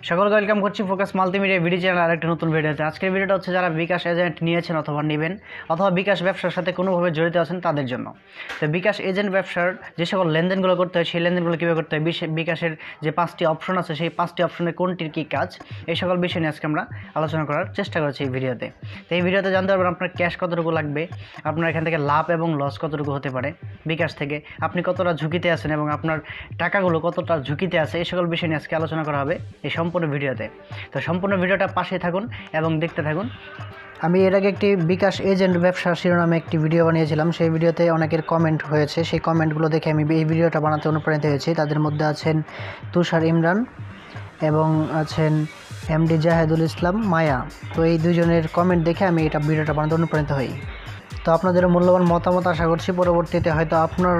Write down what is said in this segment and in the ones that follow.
সকলকে ওয়েলকাম করছি focus multimedia video channel আরেকটা নতুন ভিডিওতে। আজকের ভিডিওটা হচ্ছে যারা বিকাশ এজেন্ট নিয়েছেন অথবা নেবেন অথবা বিকাশ ব্যবসার সাথে কোনোভাবে জড়িত আছেন তাদের জন্য। তো বিকাশ এজেন্ট ব্যবসার যে সকল লেনদেনগুলো করতে হয় সেই লেনদেনগুলো কীভাবে করতে হয়, বিকাশের যে 5টি অপশন আছে সেই 5টি অপশনের কোনটির কী কাজ, এই সকল বিষয় নিয়ে আজকে আমরা আলোচনা করার চেষ্টা করছি এই ভিডিওতে। তো এই ভিডিওতে জানতে পারবেন আপনার ক্যাশ কতটুকু লাগবে, আপনার এখান থেকে লাভ এবং লস কতটুকু হতে পারে বিকাশ থেকে, আপনি কতটা ঝুঁকিতে আছেন এবং আপনার টাকাগুলো কতটা ঝুঁকিতে আছে, এই সকল বিষয় নিয়ে আজকে আলোচনা করা হবে এই সম্পূর্ণ ভিডিওতে। তো সম্পূর্ণ ভিডিওটা পাশে থাকুন এবং দেখতে থাকুন। আমি এর আগে একটি বিকাশ এজেন্ট ব্যবসা শিরোনামে একটি ভিডিও বানিয়েছিলাম, সেই ভিডিওতে অনেকের কমেন্ট হয়েছে, সেই কমেন্টগুলো দেখে আমি এই ভিডিওটা বানাতে অনুপ্রাণিত হয়েছি। তাদের মধ্যে আছেন তুষার ইমরান এবং আছেন এমডি জাহেদুল ইসলাম মায়া। তো এই দুজনের কমেন্ট দেখে আমি এটা ভিডিওটা বানাতে অনুপ্রাণিত হই। তো আপনাদের মূল্যবান মতামত আশা করছি, পরবর্তীতে হয়তো আপনার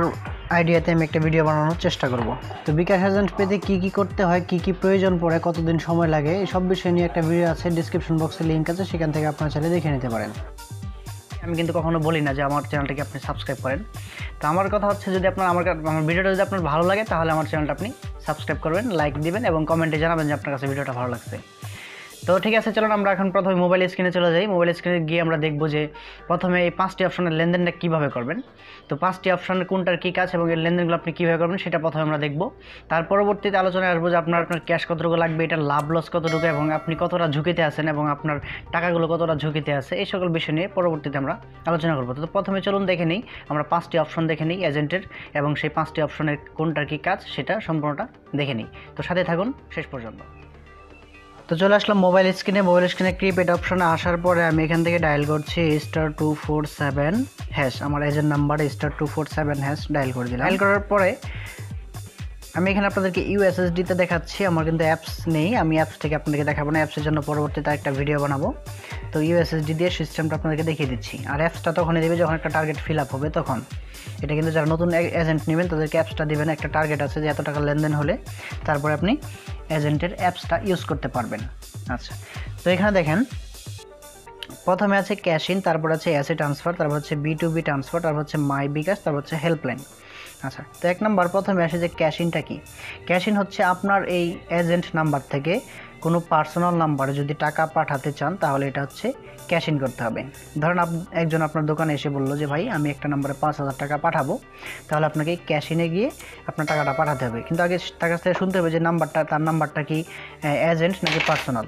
আইডিয়াতে আমি একটা ভিডিও বানানোর চেষ্টা করব। তো বিকাশ এজেন্ট পেতে কী করতে হয়, কী প্রয়োজন পড়ে, কতদিন সময় লাগে, এই সব বিষয় নিয়ে একটা ভিডিও আছে, ডিসক্রিপশন বক্সে লিঙ্ক আছে, সেখান থেকে আপনারা চাইলে দেখে নিতে পারেন। আমি কিন্তু কখনো বলি না যে আমার চ্যানেলটাকে আপনি সাবস্ক্রাইব করেন। তো আমার কথা হচ্ছে, যদি আমার ভিডিওটা যদি আপনার ভালো লাগে তাহলে আমার চ্যানেলটা আপনি সাবস্ক্রাইব করবেন, লাইক দিবেন এবং কমেন্টে জানাবেন যে আপনার কাছে ভিডিওটা ভালো লাগছে। তো ঠিক আছে, চলুন আমরা এখন প্রথমে মোবাইল স্ক্রিনে চলে যাই। মোবাইল স্ক্রিনে গিয়ে আমরা দেখব যে প্রথমে এই 5টি অপশনের লেনদেনটা কীভাবে করবেন। তো 5টি অপশনের কোনটার কী কাজ এবং এর লেনদেনগুলো আপনি কীভাবে করবেন সেটা প্রথমে আমরা দেখব। তার পরবর্তীতে আলোচনায় আসবো যে আপনার ক্যাশ কতটুকু লাগবে, এটার লাভ লস কতটুকু এবং আপনি কতটা ঝুঁকিতে আছেন এবং আপনার টাকাগুলো কতটা ঝুঁকিতে আছে, এই সকল বিষয় নিয়ে পরবর্তীতে আমরা আলোচনা করবো। তো প্রথমে চলুন দেখে নিই, আমরা 5টি অপশন দেখে নিই এজেন্টের এবং সেই 5টি অপশনের কোনটার কী কাজ সেটা সম্পূর্ণটা দেখে নিই। তো সাথে থাকুন শেষ পর্যন্ত। তো চলে আসলাম মোবাইল স্ক্রিনে প্রিপেড অপশনে আসার পরে আমি এখান থেকে ডায়াল করছি *247#। আমার এজেন্ট নাম্বারে *247# ডায়াল করে দিলাম। ডায়াল করার পরে আমি এখানে আপনাদেরকে ইউএসএসডিতে দেখাচ্ছি, আমার কিন্তু অ্যাপস নেই, আমি অ্যাপস থেকে আপনাদেরকে দেখাবো না, অ্যাপসের জন্য পরবর্তীতে একটা ভিডিও বানাবো। তো ইউএসএসডি দিয়ে সিস্টেমটা আপনাদেরকে দেখিয়ে দিচ্ছি। আর অ্যাপসটা তখনই দেবে যখন একটা টার্গেট ফিল আপ হবে তখন। এটা কিন্তু যারা নতুন এজেন্ট নেবেন তাদেরকে অ্যাপসটা দেবেন, একটা টার্গেট আছে যে এত টাকা লেনদেন হলে তারপরে আপনি এজেন্টের অ্যাপসটা ইউজ করতে পারবেন। আচ্ছা, তো এখানে দেখেন প্রথমে আছে ক্যাশ ইন, তারপর আছে অ্যাসে ট্রান্সফার, তারপর হচ্ছে B2B ট্রান্সফার, তারপর হচ্ছে মাই বিকাশ, তারপর হচ্ছে হেল্পলাইন। আচ্ছা, তো এক নম্বর প্রথমে আসে যে ক্যাশ ইনটা কি। ক্যাশ ইন হচ্ছে আপনার এই এজেন্ট নাম্বার থেকে কোনো পার্সোনাল নাম্বারে যদি টাকা পাঠাতে চান তাহলে এটা হচ্ছে ক্যাশ ইন করতে হবে। ধরেন একজন আপনার দোকানে এসে বললো যে ভাই আমি একটা নাম্বারে 5,000 টাকা পাঠাবো, তাহলে আপনাকে ক্যাশ ইনে গিয়ে আপনার টাকাটা পাঠাতে হবে। কিন্তু আগে তার কাছ থেকে শুনতে হবে যে তার নাম্বারটা কি এজেন্ট নাকি পার্সোনাল।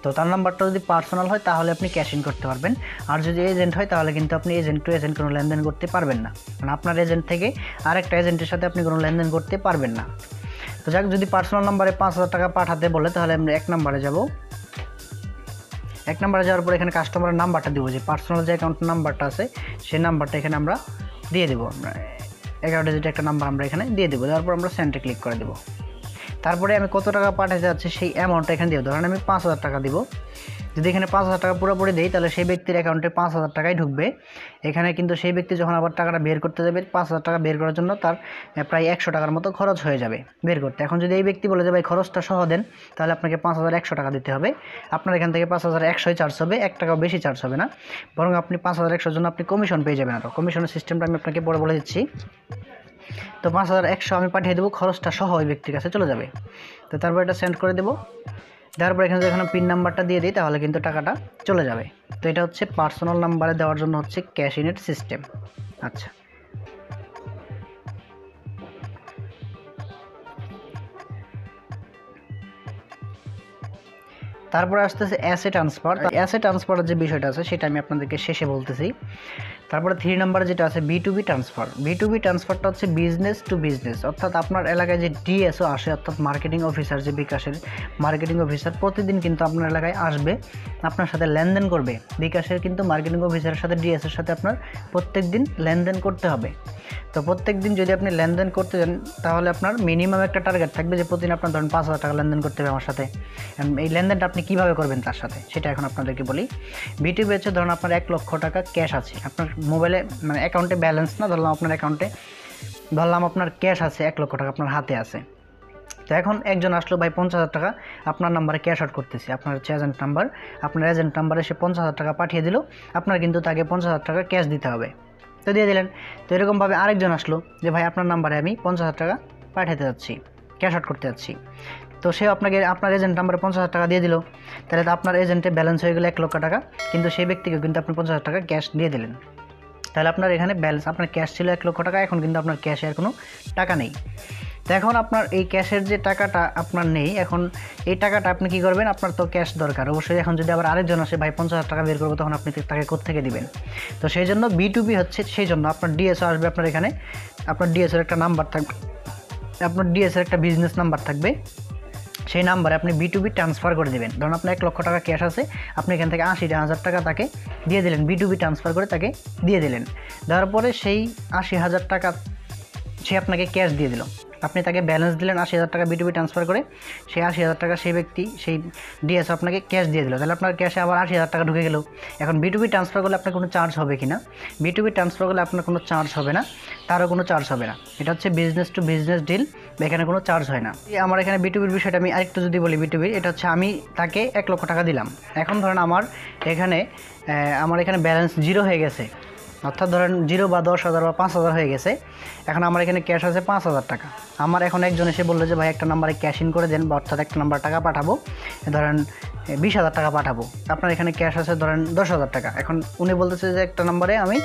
তো তার নাম্বারটা যদি পার্সোনাল হয় তাহলে আপনি ক্যাশ ইন করতে পারবেন, আর যদি এজেন্ট হয় তাহলে কিন্তু আপনি এজেন্ট টু এজেন্ট কোনো লেনদেন করতে পারবেন না, মানে আপনার এজেন্ট থেকে আরেকটা এজেন্টের সাথে আপনি কোনো লেনদেন করতে পারবেন না। তো যাক, যদি পার্সোনাল নাম্বারে 5,000 টাকা পাঠাতে বলে তাহলে আমরা এক নাম্বারে যাব। এক নাম্বারে যাওয়ার পর এখানে কাস্টমারের নাম্বারটা দেবো, যে পার্সোনাল যে অ্যাকাউন্ট নাম্বারটা আছে সেই নাম্বারটা এখানে আমরা দিয়ে দেবো। আমরা 11 ডিজিট একটা নাম্বার আমরা এখানে দিয়ে দেবো, দেওয়ার পর আমরা সেন্ডে ক্লিক করে দেবো। তারপরে আমি কত টাকা পাঠাতে যাচ্ছি সেই অ্যামাউন্টটা এখানে দেবো। ধরেন আমি 5,000 টাকা দিব। যদি এখানে 5,000 টাকা পুরোপুরি দিই তাহলে সেই ব্যক্তির অ্যাকাউন্টে 5,000 টাকাই ঢুকবে। এখানে কিন্তু সেই ব্যক্তি যখন আবার টাকাটা বের করতে যাবে, 5,000 টাকা বের করার জন্য তার প্রায় 100 টাকার মতো খরচ হয়ে যাবে বের করতে। এখন যদি এই ব্যক্তি বলে যে ভাই খরচটা সহ দেন, তাহলে আপনাকে 5,100 টাকা দিতে হবে। আপনার এখান থেকে 5,100 চার্জ হবে, 1 টাকাও বেশি চার্জ হবে না, বরং আপনি 5,100 জন্য আপনি কমিশন পেয়ে যাবেন। আরও কমিশনের সিস্টেমটা আমি আপনাকে পরে বলে দিচ্ছি। তো 5,100 আমি পাঠিয়ে দেবো, খরচটা সহ ওই ব্যক্তির কাছে চলে যাবে। তো তারপর এটা সেন্ড করে দেবো। দেওয়ার পর এখানে যখন পিন নাম্বারটা দিয়ে দিই তাহলে কিন্তু টাকাটা চলে যাবে। তো এটা হচ্ছে পার্সোনাল নাম্বারে দেওয়ার জন্য হচ্ছে ক্যাশ ইনের সিস্টেম। আচ্ছা, তারপরে আসতেছে অ্যাসে ট্রান্সফার। অ্যাসে ট্রান্সফারের যে বিষয়টা আছে সেটা আমি আপনাদেরকে শেষে বলতেছি। তারপরে 3 নাম্বারে যেটা আছে B2B ট্রান্সফার। B2B ট্রান্সফারটা হচ্ছে বিজনেস টু বিজনেস, অর্থাৎ আপনার এলাকায় যে ডিএসও আসে, অর্থাৎ মার্কেটিং অফিসার, যে বিকাশের মার্কেটিং অফিসার প্রতিদিন কিন্তু আপনার এলাকায় আসবে, আপনার সাথে লেনদেন করবে। বিকাশের কিন্তু মার্কেটিং অফিসারের সাথে ডিএসের সাথে আপনার প্রত্যেক দিন লেনদেন করতে হবে। তো প্রত্যেক দিন যদি আপনি লেনদেন করতে যান তাহলে আপনার মিনিমাম একটা টার্গেট থাকবে যে প্রতিদিন আপনার ধরেন 5,000 টাকা লেনদেন করতে হবে আমার সাথে। এই লেনদেনটা আপনি কীভাবে করবেন তার সাথে সেটা এখন আপনাদেরকে বলি। B2B হচ্ছে ধরুন আপনার 1 লক্ষ টাকা ক্যাশ আছে আপনার মোবাইলে, মানে অ্যাকাউন্টে ব্যালেন্স না, ধরলাম আপনার অ্যাকাউন্টে ধরলাম আপনার ক্যাশ আছে 1 লক্ষ টাকা আপনার হাতে আছে। তো এখন একজন আসলো, ভাই 50,000 টাকা আপনার নাম্বারে ক্যাশ আউট করতেছি, আপনার হচ্ছে এজেন্ট নাম্বার, আপনার এজেন্ট নাম্বারে সে 50,000 টাকা পাঠিয়ে দিল, আপনার কিন্তু তাকে 50,000 টাকা ক্যাশ দিতে হবে। তো দিয়ে দিলেন। তো এরকমভাবে আরেকজন আসলো যে ভাই আপনার নাম্বারে আমি 50,000 টাকা পাঠাতে যাচ্ছি, ক্যাশ আউট করতে যাচ্ছি। তো সে আপনাকে আপনার এজেন্ট নাম্বারে 50,000 টাকা দিয়ে দিল, তাহলে তো আপনার এজেন্টে ব্যালেন্স হয়ে গেল 1 লক্ষ টাকা, কিন্তু সেই ব্যক্তিকে কিন্তু আপনি 50,000 টাকা ক্যাশ দিয়ে দিলেন। তাহলে আপনার এখানে ব্যালেন্স, আপনার ক্যাশ ছিল 1 লক্ষ টাকা, এখন কিন্তু আপনার ক্যাশে আর কোনো টাকা নেই। তো এখন আপনার এই ক্যাশের যে টাকাটা আপনার নেই, এখন এই টাকাটা আপনি কী করবেন? আপনার তো ক্যাশ দরকার অবশ্যই। এখন যদি আবার আরেকজন আসে, ভাই 50,000 টাকা বের করবো, তখন আপনি তাকে কোত্থেকে দিবেন? তো সেই জন্য B2B হচ্ছে, সেই জন্য আপনার ডিএসও আসবে আপনার এখানে, আপনার ডিএসের একটা নাম্বার থাকবে, আপনার ডিএসের একটা বিজনেস নাম্বার থাকবে, সেই নাম্বারে আপনি B2B ট্রান্সফার করে দেবেন। ধরুন আপনার 1 লক্ষ টাকা ক্যাশ আছে, আপনি এখান থেকে 80,000 টাকা তাকে দিয়ে দিলেন, B2B ট্রান্সফার করে তাকে দিয়ে দিলেন। দেওয়ার পরে সেই 80,000 টাকা সে আপনাকে ক্যাশ দিয়ে দিল, আপনি তাকে ব্যালেন্স দিলেন 80,000 টাকা B2B ট্রান্সফার করে, সেই 80,000 টাকা সেই ব্যক্তি, সেই ডিএস আপনাকে ক্যাশ দিয়ে দিল। তাহলে আপনার ক্যাশে আবার 80,000 টাকা ঢুকে গেল। এখন B2B ট্রান্সফার করলে আপনার কোনো চার্জ হবে কি না? B2B ট্রান্সফার করলে আপনার কোনো চার্জ হবে না, তারও কোনো চার্জ হবে না। এটা হচ্ছে বিজনেস টু বিজনেস ডিল, এখানে কোনো চার্জ হয় না। আমার এখানে B2Bর বিষয়টা আমি আরেকটু যদি বলি, B2B এটা হচ্ছে আমি তাকে 1 লক্ষ টাকা দিলাম। এখন ধরেন আমার এখানে ব্যালেন্স 0 হয়ে গেছে, অর্থাৎ ধরেন 0 বা 10,000 বা 5,000 হয়ে গেছে। এখন আমার এখানে ক্যাশ আছে 5,000 টাকা। আমার এখন একজন এসে বললো যে ভাই একটা নাম্বারে ক্যাশ ইন করে দেন, বা অর্থাৎ একটা নাম্বার টাকা পাঠাবো, ধরেন 20,000 টাকা পাঠাবো। আপনার এখানে ক্যাশ আছে ধরেন 10,000 টাকা। এখন উনি বলতেছে যে একটা নাম্বারে আমি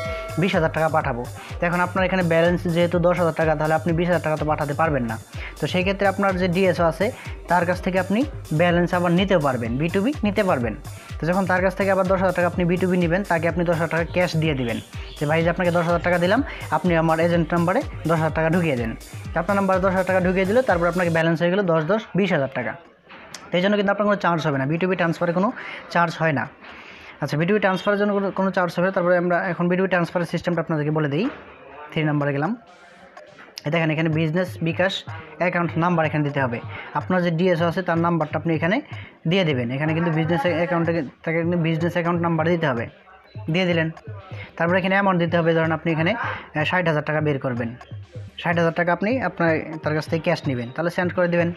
20,000 টাকা পাঠাবো। তো এখন আপনার এখানে ব্যালেন্স যেহেতু 10,000 টাকা, তাহলে আপনি 20,000 টাকা তো পাঠাতে পারবেন না। তো সেই ক্ষেত্রে আপনার যে ডিএসও আছে তার কাছ থেকে আপনি ব্যালেন্স আবার নিতেও পারবেন, B2B নিতে পারবেন। তো যখন তার কাছ থেকে আবার 10,000 টাকা আপনি B2B নেবেন, তাকে আপনি 10,000 টাকা ক্যাশ দিয়ে দিবেন, যে ভাই যে আপনাকে 10,000 টাকা দিলাম, আপনি আমার এজেন্ট নাম্বারে 10,000 টাকা ঢুকিয়ে দেন। আপনার নাম্বারে 10,000 টাকা ঢুকিয়ে দিল, তারপর আপনাকে ব্যালেন্স হয়ে গেল 20,000 টাকা। তো এই জন্য কিন্তু আপনার কোনো চার্জ হবে না, B2B ট্রান্সফারে কোনো চার্জ হয় না। আচ্ছা, B2B ট্রান্সফারের জন্য কোনো চার্জ হবে না। তারপরে আমরা এখন B2B ট্রান্সফারের সিস্টেমটা আপনাদেরকে বলে দিই। 3 নাম্বারে গেলাম, দেখেন এখানে বিজনেস বিকাশ অ্যাকাউন্ট নাম্বার এখানে দিতে হবে। আপনার যে ডিএসও আছে তার নাম্বারটা আপনি এখানে দিয়ে দেবেন। এখানে কিন্তু বিজনেস অ্যাকাউন্টে তাকে কিন্তু বিজনেস অ্যাকাউন্ট নাম্বার দিতে হবে, দিয়ে দিলেন। তারপরে এখানে অ্যামাউন্ট দিতে হবে, ধরেন আপনি এখানে 60,000 টাকা বের করবেন, 60,000 টাকা আপনি তার কাছ থেকে ক্যাশ নেবেন, তাহলে সেন্ড করে দেবেন।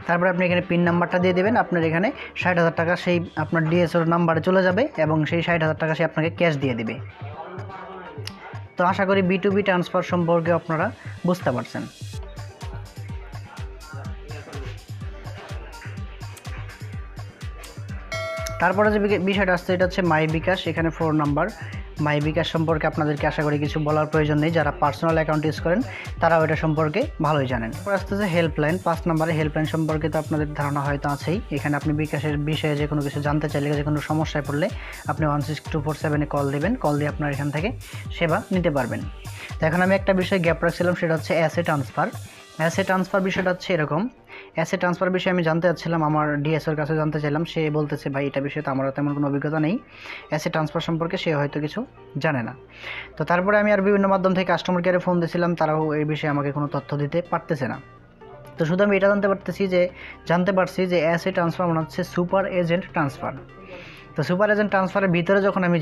তারপরে আপনি এখানে পিন নাম্বারটা দিয়ে দেবেন, আপনার এখানে 60,000 টাকা সেই আপনার ডিএসওর নাম্বারে চলে যাবে, এবং সেই 60,000 টাকা সে আপনাকে ক্যাশ দিয়ে দেবে। তো আশা করি B2B ট্রান্সফার সম্পর্কে আপনারা বুঝতে পারছেন। তারপরে যে বিষয়টা আসছে এটা হচ্ছে মাই বিকাশ। এখানে 4 নাম্বার মাই বিকাশ সম্পর্কে আপনাদেরকে আশা করি কিছু বলার প্রয়োজন নেই, যারা পার্সোনাল অ্যাকাউন্ট ইউজ করেন তারাও এটা সম্পর্কে ভালোই জানেন। তারপর আসতেছে হেল্পলাইন। 5 নম্বরে হেল্পলাইন সম্পর্কে তো আপনাদের ধারণা হয়তো আছেই। এখানে আপনি বিকাশের বিষয়ে যে কোনো কিছু জানতে চাইলে, যে কোনো সমস্যায় পড়লে আপনি 16247-এ কল দেবেন, কল দিয়ে আপনার এখান থেকে সেবা নিতে পারবেন। তো এখন আমি একটা বিষয়ে গ্যাপ রাখছিলাম, সেটা হচ্ছে অ্যাসেট ট্রান্সফার। অ্যাসেট ট্রান্সফার বিষয়টা হচ্ছে এরকম, অ্যাসেট ট্রান্সফার বিষয়ে আমি জানতে চাচ্ছিলাম, আমার ডিএসওর কাছে জানতে চাইলাম, সে বলতেছে ভাই এটা বিষয়ে তো আমারও তেমন কোনো অভিজ্ঞতা নেই, অ্যাসেট ট্রান্সফার সম্পর্কে সে হয়তো কিছু জানে না। তো তারপরে আমি আর বিভিন্ন মাধ্যম থেকে কাস্টমার কেয়ারে ফোন দিয়েছিলাম, তারাও এই বিষয়ে আমাকে কোনো তথ্য দিতে পারতেছে না। তো শুধু আমি এটা জানতে পারছি যে অ্যাসেট ট্রান্সফার মানে হচ্ছে সুপার এজেন্ট ট্রান্সফার। তো সুপার এজেন্ট ট্রান্সফারের ভিতরে যখন আমি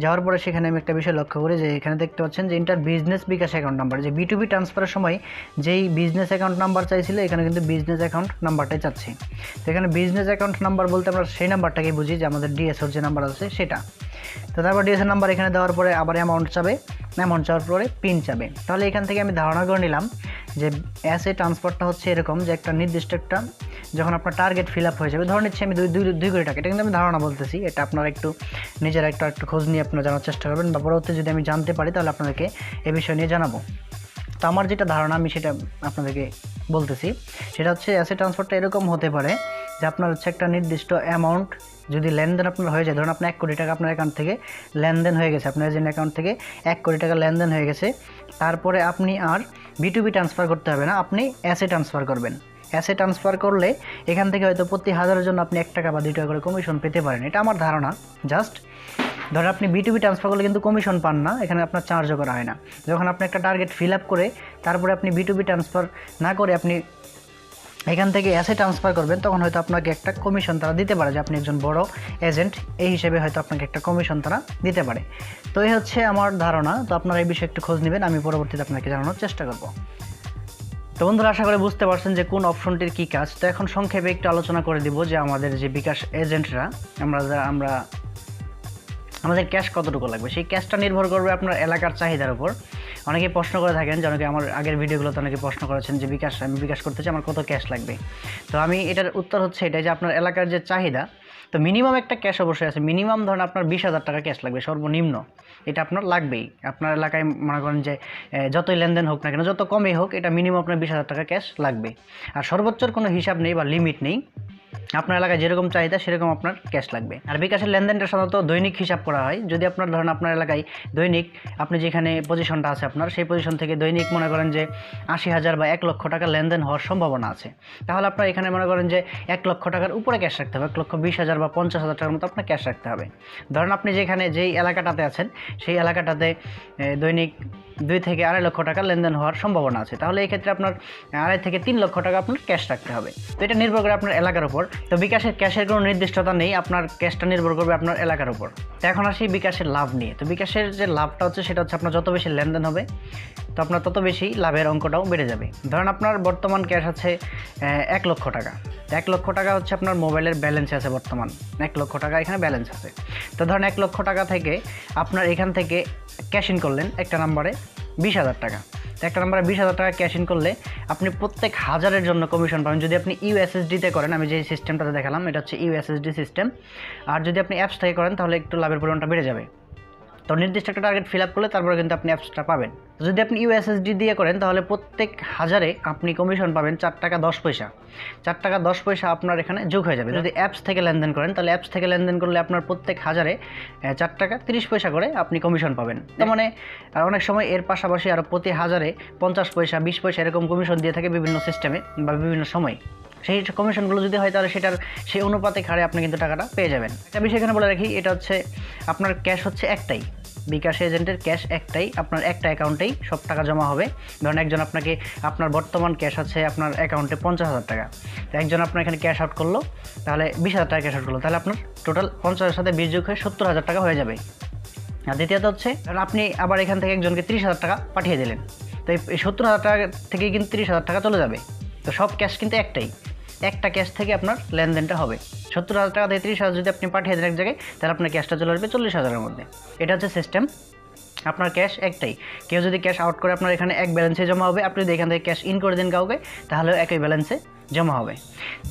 যাওয়ার পরে সেখানে আমি একটা বিষয় লক্ষ্য করি, যে এখানে দেখতে পাচ্ছেন যে ইন্টার বিজনেস বিকাশ অ্যাকাউন্ট নাম্বার, যে B2B ট্রান্সফারের সময় যেই বিজনেস অ্যাকাউন্ট নাম্বার চাইছিল, এখানে কিন্তু বিজনেস অ্যাকাউন্ট নাম্বারটাই চাচ্ছি। তো এখানে বিজনেস অ্যাকাউন্ট নাম্বার বলতে আমরা সেই নাম্বারটাকেই বুঝি, যে আমাদের ডিএসওর যে নাম্বার আছে সেটা। তো তারপর ডিএসওর নাম্বার এখানে দেওয়ার পরে আবার অ্যামাউন্ট চাওয়ার পরে পিন চাবে। তাহলে এখান থেকে আমি ধারণা করে নিলাম যে অ্যাসেট ট্রান্সফারটা হচ্ছে এরকম, যে একটা নির্দিষ্ট একটা যখন আপনার টার্গেট ফিল আপ হয়ে যাবে, ধরে নিচ্ছি আমি 2 কোটি টাকা, এটা কিন্তু আমি ধারণা বলতেছি, এটা আপনারা একটু নিজেরা একটু খোঁজ নিয়ে আপনারা জানার চেষ্টা করবেন, বা পরবর্তী যদি আমি জানতে পারি তাহলে আপনাদেরকে এ বিষয় নিয়ে জানাবো। তো আমার যেটা ধারণা আমি সেটা আপনাদেরকে বলতেছি, সেটা হচ্ছে অ্যাসেট ট্রান্সফারটা এরকম হতে পারে যে আপনার হচ্ছে একটা নির্দিষ্ট অ্যামাউন্ট যদি লেনদেন আপনার হয়ে যায়, ধরুন আপনার 1 কোটি টাকা আপনার অ্যাকাউন্ট থেকে লেনদেন হয়ে গেছে, আপনার এজেন্ট অ্যাকাউন্ট থেকে 1 কোটি টাকা লেনদেন হয়ে গেছে, তারপরে আপনি আর B2B ট্রান্সফার করতে হবে না, আপনি অ্যাসেট ট্রান্সফার করবেন। অ্যাসেট ট্রান্সফার করলে এখান থেকে হয়তো প্রতি 1000-এর জন্য আপনি 1 টাকা বা 2 টাকা করে কমিশন পেতে পারেন, এটা আমার ধারণা। জাস্ট ধরেন আপনি B2B ট্রান্সফার করলে কিন্তু কমিশন পান না, এখানে আপনার চার্জও করা হয় না। যখন আপনি একটা টার্গেট ফিল আপ করে তারপরে আপনি B2B ট্রান্সফার না করে আপনি এখান থেকে অ্যাসেট ট্রান্সফার করবেন, তখন হয়তো আপনাকে একটা কমিশন তারা দিতে পারে, যে আপনি একজন বড় এজেন্ট এই হিসেবে হয়তো আপনাকে একটা কমিশন তারা দিতে পারে। তো এই হচ্ছে আমার ধারণা। তো আপনারা এই বিষয়ে একটু খোঁজ নেবেন, আমি পরবর্তীতে আপনাকে জানানোর চেষ্টা করব। তো বন্ধুরা, আশা করে বুঝতে পারছেন যে কোন অপশনটির কী কাজ। তো এখন সংক্ষেপে একটু আলোচনা করে দিব যে আমাদের যে বিকাশ এজেন্টরা আমাদের ক্যাশ কতটুকু লাগবে। সেই ক্যাশটা নির্ভর করবে আপনার এলাকার চাহিদার উপর, অনেকেই প্রশ্ন করে থাকেন যে অনেকে আমার আগের ভিডিওগুলোতে অনেকে প্রশ্ন করেছেন যে আমি বিকাশ করতে চাই, আমার কত ক্যাশ লাগবে। তো আমি এটার উত্তর হচ্ছে এটাই যে আপনার এলাকার যে চাহিদা, তো মিনিমাম একটা ক্যাশ অবশ্যই আছে। মিনিমাম ধরেন আপনার 20,000 টাকা ক্যাশ লাগবে সর্বনিম্ন, এটা আপনার লাগবেই। আপনার এলাকায় মনে করেন যে যতই লেনদেন হোক না কেন, যত কমই হোক, এটা মিনিমাম আপনার 20,000 টাকা ক্যাশ লাগবে। আর সর্বোচ্চর কোনো হিসাব নেই বা লিমিট নেই, আপনার এলাকায় যেরকম চাহিদা সেরকম আপনার ক্যাশ লাগবে। আর বিকাশের লেনদেনটা সাধারণত দৈনিক হিসাব করা হয়। যদি আপনার ধরেন আপনার এলাকায় দৈনিক আপনি যেখানে পজিশনটা আছে আপনার, সেই পজিশন থেকে দৈনিক মনে করেন যে 80,000 বা 1 লক্ষ টাকা লেনদেন হওয়ার সম্ভাবনা আছে, তাহলে আপনার এখানে মনে করেন যে 1 লক্ষ টাকার উপরে ক্যাশ রাখতে হবে। 1,20,000 বা 50,000 টাকার মতো আপনার ক্যাশ রাখতে হবে। ধরেন আপনি যেই এলাকাটাতে আছেন সেই এলাকাটাতে দৈনিক 2 থেকে 2.5 লক্ষ টাকা লেনদেন হওয়ার সম্ভাবনা আছে, তাহলে এই ক্ষেত্রে আপনার 2.5 থেকে 3 লক্ষ টাকা আপনার ক্যাশ রাখতে হবে। তো এটা নির্ভর করে আপনার এলাকার উপর। তো বিকাশের ক্যাশের কোনো নির্দিষ্টতা নেই, আপনার ক্যাশটা নির্ভর করবে আপনার এলাকার উপর। তো এখন আসি বিকাশের লাভ নিয়ে। তো বিকাশের যে লাভটা হচ্ছে সেটা হচ্ছে আপনার যত বেশি লেনদেন হবে তো আপনার তত বেশি লাভের অঙ্কটাও বেড়ে যাবে। ধরেন আপনার বর্তমান ক্যাশ আছে 1 লক্ষ টাকা। 1 লক্ষ টাকা হচ্ছে আপনার মোবাইলের ব্যালেন্সে আছে বর্তমান 1 লক্ষ টাকা এখানে ব্যালেন্স আছে। তো ধরেন 1 লক্ষ টাকা থেকে আপনার এখান থেকে ক্যাশ ইন করলেন একটা নাম্বারে 20,000 টাকা। তো একটা নাম্বারে 20,000 টাকা ক্যাশ ইন করলে আপনি প্রত্যেক হাজারের জন্য কমিশন পাবেন। যদি আপনি ইউএসএসডিতে করেন, আমি যে সিস্টেমটাতে দেখালাম এটা হচ্ছে ইউএসএসডি সিস্টেম, আর যদি আপনি অ্যাপস থেকে করেন তাহলে একটু লাভের পরিমাণটা বেড়ে যাবে। তো নির্দিষ্ট একটা টার্গেট ফিল আপ করলে তারপরে কিন্তু আপনি অ্যাপসটা পাবেন। যদি আপনি ইউএসএসডি দিয়ে করেন তাহলে প্রত্যেক হাজারে আপনি কমিশন পাবেন 4 টাকা 10 পয়সা। 4 টাকা 10 পয়সা আপনার এখানে যোগ হয়ে যাবে। যদি অ্যাপস থেকে লেনদেন করেন তাহলে অ্যাপস থেকে লেনদেন করলে আপনার প্রত্যেক হাজারে 4 টাকা 30 পয়সা করে আপনি কমিশন পাবেন। তার মানে আর অনেক সময় এর পাশাপাশি আরও প্রতি হাজারে 50 পয়সা 20 পয়সা এরকম কমিশন দিয়ে থাকে বিভিন্ন সিস্টেমে বা বিভিন্ন সময়। সেই কমিশনগুলো যদি হয় তাহলে সেই অনুপাতিক হারে আপনি কিন্তু টাকাটা পেয়ে যাবেন। একটা বিষয় এখানে বলে রাখি, এটা হচ্ছে আপনার ক্যাশ হচ্ছে একটাই, বিকাশ এজেন্টের ক্যাশ একটাই, আপনার একটা অ্যাকাউন্টেই সব টাকা জমা হবে। ধরেন একজন আপনার বর্তমান ক্যাশ আছে আপনার অ্যাকাউন্টে 50,000 টাকা, তো একজন আপনার এখানে ক্যাশ আউট করলো, তাহলে 20,000 টাকা ক্যাশ আউট করলো, তাহলে আপনার টোটাল 50,000 সাথে 20 যোগ হয়ে 70,000 টাকা হয়ে যাবে। আর দ্বিতীয়ত হচ্ছে ধরেন আপনি আবার এখান থেকে একজনকে 30,000 টাকা পাঠিয়ে দিলেন, তো এই 70,000 টাকা থেকেই কিন্তু 30,000 টাকা চলে যাবে। তো সব ক্যাশ কিন্তু একটা ক্যাশ থেকে আপনার লেনদেনটা হবে। 70,000 টাকা থেকে 30,000 যদি আপনি পাঠিয়ে দেন এক জায়গায়, তাহলে আপনার ক্যাশটা চলে আসবে 40,000-এর মধ্যে। এটা হচ্ছে সিস্টেম। আপনার ক্যাশ একটাই, কেউ যদি ক্যাশ আউট করে আপনার এখানে এক ব্যালেন্সে জমা হবে, আপনি যদি এখান থেকে ক্যাশ ইন করে দেন কাউকে, তাহলেও একই ব্যালেন্সে জমা হবে।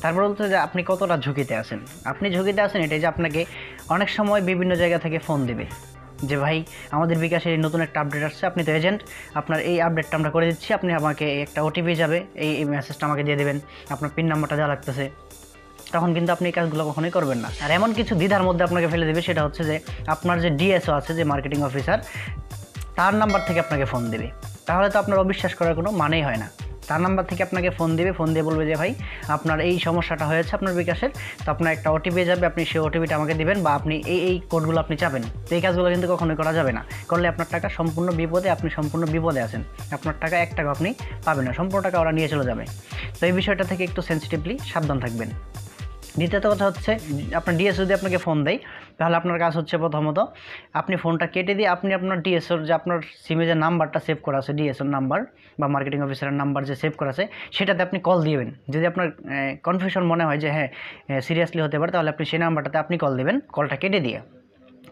তারপর হচ্ছে যে আপনি কতটা ঝুঁকিতে আছেন। আপনি ঝুঁকিতে আছেন এটাই যে আপনাকে অনেক সময় বিভিন্ন জায়গা থেকে ফোন দেবে যে ভাই আমাদের বিকাশের এই নতুন একটা আপডেট আসছে, আপনি তো এজেন্ট, আপনার এই আপডেটটা আমরা করে দিচ্ছি, আপনি আমাকে একটা ওটিপি যাবে, এই মেসেজটা আমাকে দিয়ে দেবেন, আপনার পিন নাম্বারটা দেওয়া লাগতেছে। তখন কিন্তু আপনি এই কাজগুলো কখনোই করবেন না। আর এমন কিছু দ্বিধার মধ্যে আপনাকে ফেলে দেবে, সেটা হচ্ছে যে আপনার যে ডিএসও আছে, যে মার্কেটিং অফিসার, তার নাম্বার থেকে আপনাকে ফোন দেবে। তাহলে তো আপনার অবিশ্বাস করার কোনো মানেই হয় না। তার নাম্বার থেকে আপনাকে ফোন দেবে, ফোন দিয়ে বলবে যে ভাই আপনার এই সমস্যাটা হয়েছে আপনার বিকাশের, তো আপনার একটা ওটিপি যাবে, আপনি সেই ওটিপিটা আমাকে দেবেন, বা আপনি এই কোডগুলো আপনি চাবেন। তো এই কাজগুলো কিন্তু কখনোই করা যাবে না। করলে আপনার টাকা সম্পূর্ণ বিপদে, আপনি সম্পূর্ণ বিপদে আছেন। আপনার টাকা 1 টাকা আপনি পাবেন না, সম্পূর্ণ টাকা ওরা নিয়ে চলে যাবে। তো এই বিষয়টা থেকে একটু সেন্সিটিভলি সাবধান থাকবেন। দ্বিতীয়ত কথা হচ্ছে আপনার ডিএস যদি আপনাকে ফোন দেয়, তাহলে আপনার কাজ হচ্ছে প্রথমত আপনি ফোনটা কেটে দিয়ে আপনি আপনার ডিএসওর যে আপনার সিমে যে নাম্বারটা সেভ করা আছে, ডিএসওর নাম্বার বা মার্কেটিং অফিসারের নাম্বার যে সেভ করা আছে, সেটাতে আপনি কল দিবেন। যদি আপনার কনফিউশন মনে হয় যে হ্যাঁ সিরিয়াসলি হতে পারে, তাহলে আপনি সেই নাম্বারটাতে আপনি কল দেবেন, কলটা কেটে দিয়ে।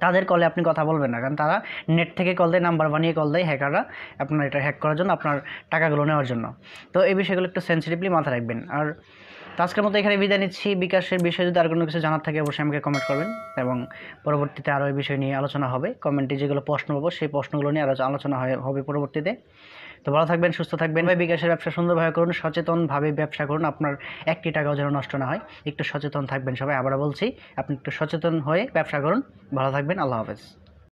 তাদের কলে আপনি কথা বলবেন না, কারণ তারা নেট থেকে কল দেয়, নাম্বার বানিয়ে কল দেয় হ্যাকাররা, আপনার এটা হ্যাক করার জন্য, আপনার টাকাগুলো নেওয়ার জন্য। তো এই বিষয়গুলো একটু সেন্সিটিভলি মাথায় রাখবেন। আর আজকের মতো এখানে বিদায় নিচ্ছি। বিকাশের বিষয়ে যদি আর কোনো কিছু জানার থাকে অবশ্যই আমাকে কমেন্ট করবেন, এবং পরবর্তীতে আরও এই বিষয় নিয়ে আলোচনা হবে। কমেন্টে যেগুলো প্রশ্ন পাবো সেই প্রশ্নগুলো নিয়ে আরও আলোচনা হবে পরবর্তীতে। তো ভালো থাকবেন, সুস্থ থাকবেন। ভাই বিকাশের ব্যবসা সুন্দরভাবে করুন, সচেতনভাবে ব্যবসা করুন, আপনার একটি টাকাও যেন নষ্ট না হয়। একটু সচেতন থাকবেন সবাই। আবারও বলছি, আপনি একটু সচেতন হয়ে ব্যবসা করুন। ভালো থাকবেন, আল্লাহ হাফেজ।